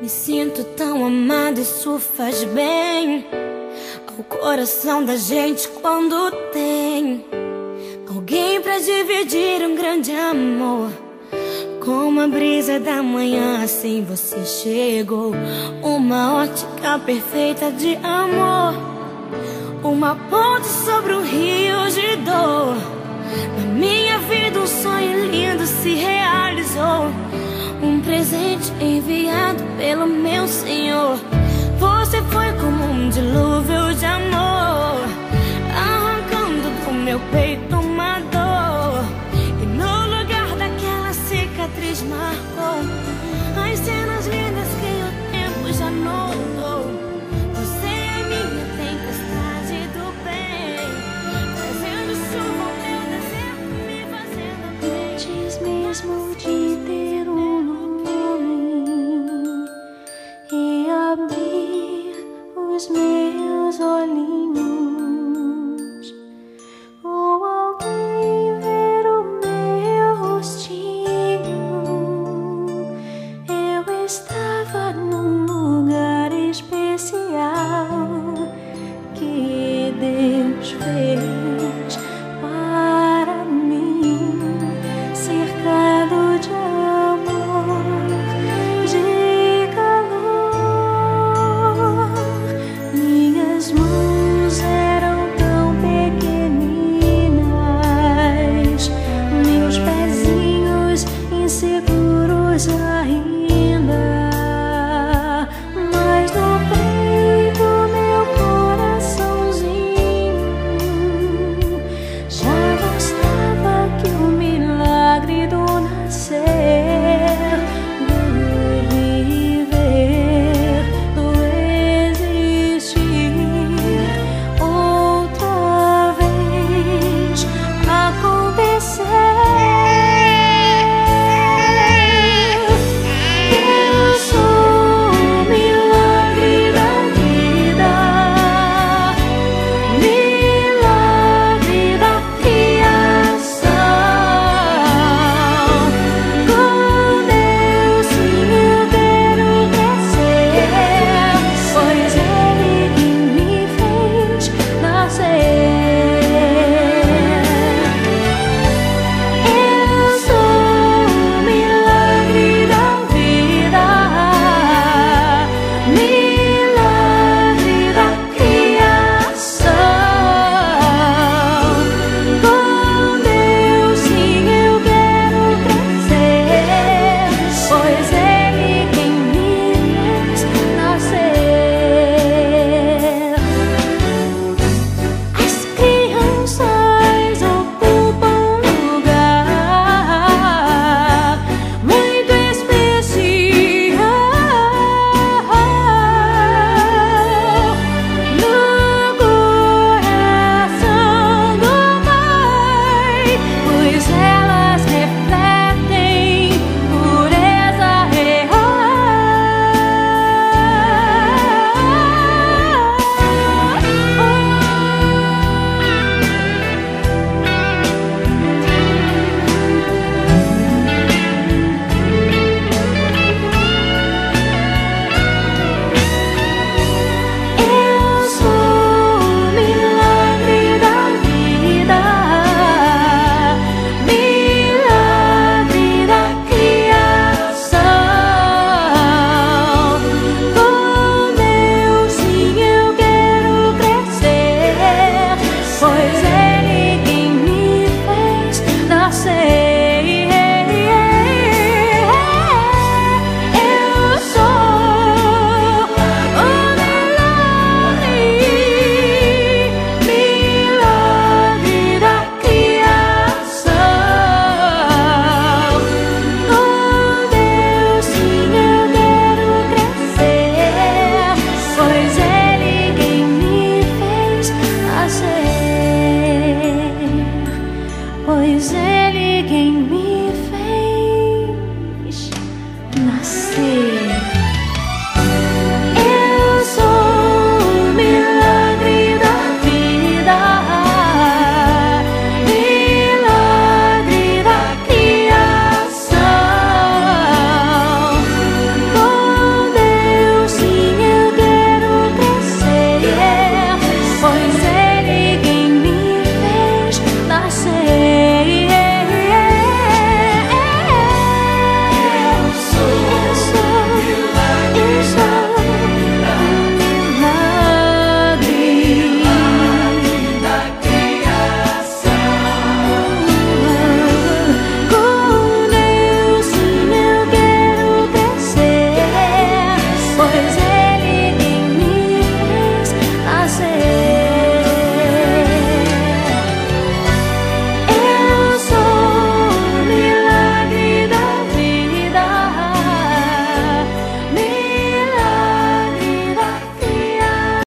Me sinto tão amada, isso faz bem ao coração da gente quando tem alguém pra dividir um grande amor. Como a brisa da manhã, assim você chegou. Uma ótica perfeita de amor, uma ponte sobre um rio de dor. Na minha vida um sonho lindo se realizou, um presente enviado pelo meu Senhor. Você foi como um dilúvio de amor, arrancando do meu peito